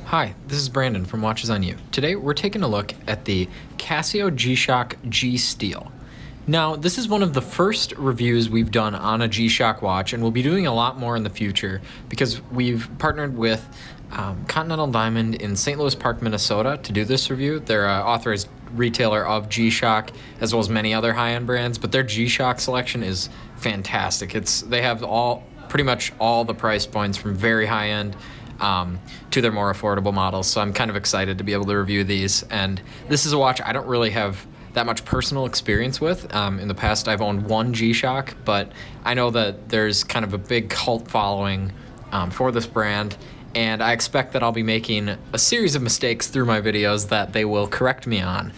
Hi, this is Brandon from Watches on You. Today we're taking a look at the Casio G-Shock G-Steel. Now, this is one of the first reviews we've done on a G-Shock watch, and we'll be doing a lot more in the future because we've partnered with Continental Diamond in St. Louis Park, Minnesota to do this review. They're an authorized retailer of G-Shock as well as many other high-end brands, but their G-Shock selection is fantastic. They have pretty much all the price points from very high-end to their more affordable models. So I'm kind of excited to be able to review these. And this is a watch I don't really have that much personal experience with. In the past, I've owned one G-Shock, but I know that there's kind of a big cult following for this brand. And I expect that I'll be making a series of mistakes through my videos that they will correct me on.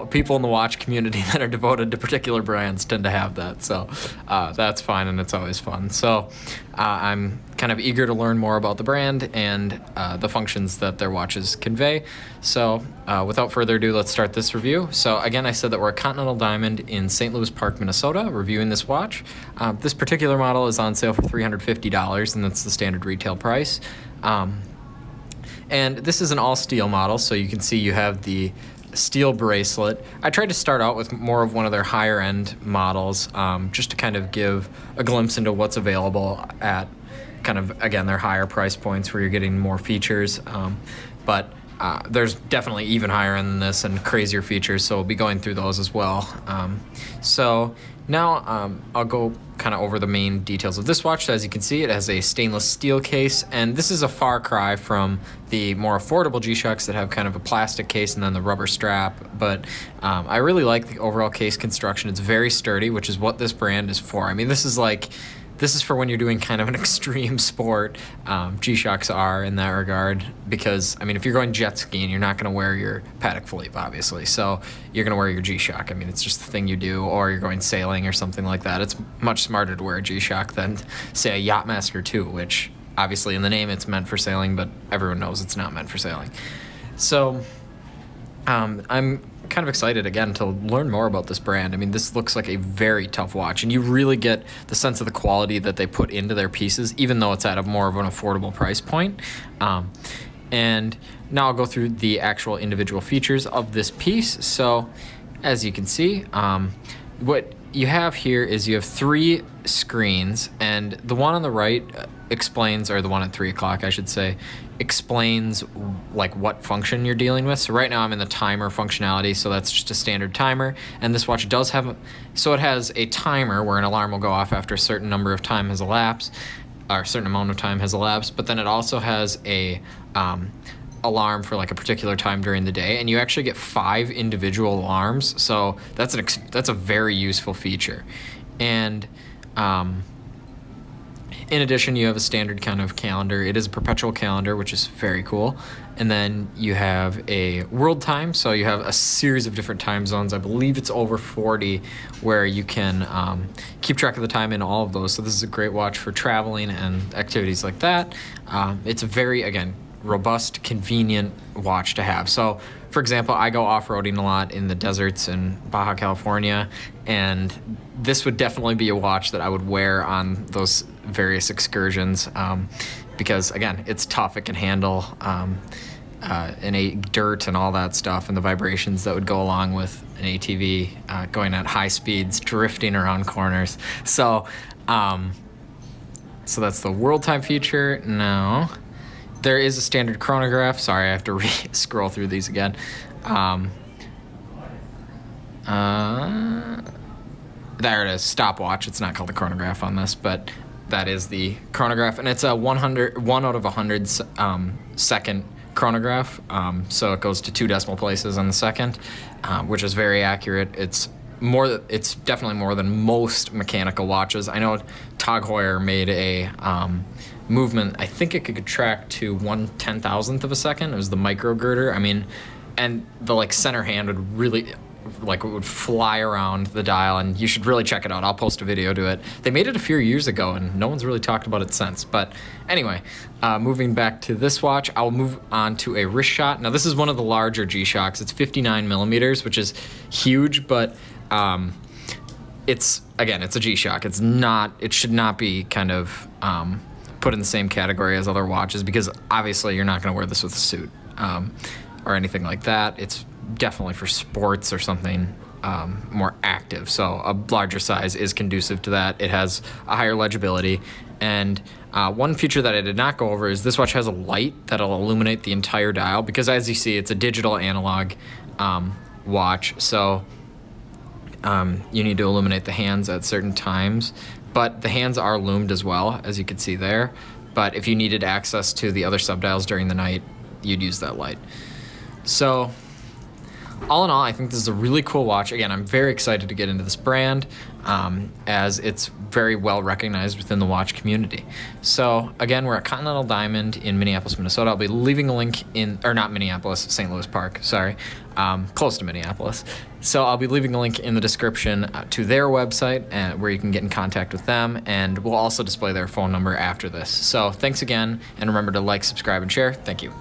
People in the watch community that are devoted to particular brands tend to have that, so that's fine, and it's always fun. So I'm kind of eager to learn more about the brand and the functions that their watches convey. So without further ado, let's start this review. So again, I said that we're at Continental Diamond in St. Louis Park, Minnesota, reviewing this watch. This particular model is on sale for $350, and that's the standard retail price. And this is an all-steel model, so you can see you have the steel bracelet. I tried to start out with more of one of their higher-end models, just to kind of give a glimpse into what's available at kind of, again, their higher price points where you're getting more features. But there's definitely even higher end than this and crazier features, so we'll be going through those as well. So now I'll go kind of over the main details of this watch. So as you can see, it has a stainless steel case, and this is a far cry from the more affordable G-Shocks that have kind of a plastic case and then the rubber strap. But I really like the overall case construction. It's very sturdy, which is what this brand is for. I mean, this is for when you're doing kind of an extreme sport. G-Shocks are in that regard because, I mean, if you're going jet skiing, you're not going to wear your Patek Philippe, obviously. So you're going to wear your G-Shock. I mean, it's just the thing you do. Or you're going sailing or something like that. It's much smarter to wear a G-Shock than, say, a Yachtmaster 2, which obviously in the name it's meant for sailing, but everyone knows it's not meant for sailing. So I'm kind of excited again to learn more about this brand. I mean, this looks like a very tough watch, and you really get the sense of the quality that they put into their pieces, even though it's at a more of an affordable price point. And now I'll go through the actual individual features of this piece. So as you can see, what you have here is you have 3 screens, and the one on the right explains, or the one at 3 o'clock, I should say, explains like what function you're dealing with. So right now I'm in the timer functionality, so that's just a standard timer. And this watch does have, so it has a timer where an alarm will go off after a certain number of time has elapsed, or a certain amount of time has elapsed, but then it also has a alarm for like a particular time during the day, and you actually get 5 individual alarms. So that's a very useful feature. And in addition, you have a standard kind of calendar. It is a perpetual calendar, which is very cool. And then you have a world time, so you have a series of different time zones. I believe it's over 40 where you can keep track of the time in all of those. So this is a great watch for traveling and activities like that. It's a very, again, robust, convenient watch to have. So for example, I go off-roading a lot in the deserts in Baja California, and this would definitely be a watch that I would wear on those various excursions, because again, it's tough. It can handle dirt and all that stuff, and the vibrations that would go along with an ATV going at high speeds, drifting around corners. So that's the world time feature. Now there is a standard chronograph. Sorry, I have to scroll through these again. There it is, stopwatch. It's not called the chronograph on this, but that is the chronograph, and it's a 1 out of 100 second chronograph. So it goes to 2 decimal places on the second, which is very accurate. It's definitely more than most mechanical watches. I know Tag Heuer made a movement. I think it could track to 1/10,000th of a second. It was the micro girder. I mean, and the like center hand would really, like, it would fly around the dial, and you should really check it out. I'll post a video to it. They made it a few years ago, and no one's really talked about it since. But anyway, moving back to this watch, I'll move on to a wrist shot. Now, this is one of the larger G-Shocks. It's 59 millimeters, which is huge, but it's a G-Shock. It should not be kind of put in the same category as other watches because obviously you're not going to wear this with a suit or anything like that. It's definitely for sports or something more active. So a larger size is conducive to that. It has a higher legibility. And one feature that I did not go over is this watch has a light that'll illuminate the entire dial because as you see, it's a digital analog watch. So you need to illuminate the hands at certain times, but the hands are loomed as well, as you can see there. But if you needed access to the other subdials during the night, you'd use that light. So all in all, I think this is a really cool watch. Again, I'm very excited to get into this brand as it's very well recognized within the watch community. So again, we're at Continental Diamond in Minneapolis, Minnesota. I'll be leaving a link in, or not Minneapolis, St. Louis Park, sorry, close to Minneapolis. So I'll be leaving a link in the description to their website where you can get in contact with them, and we'll also display their phone number after this. So thanks again, and remember to like, subscribe, and share. Thank you.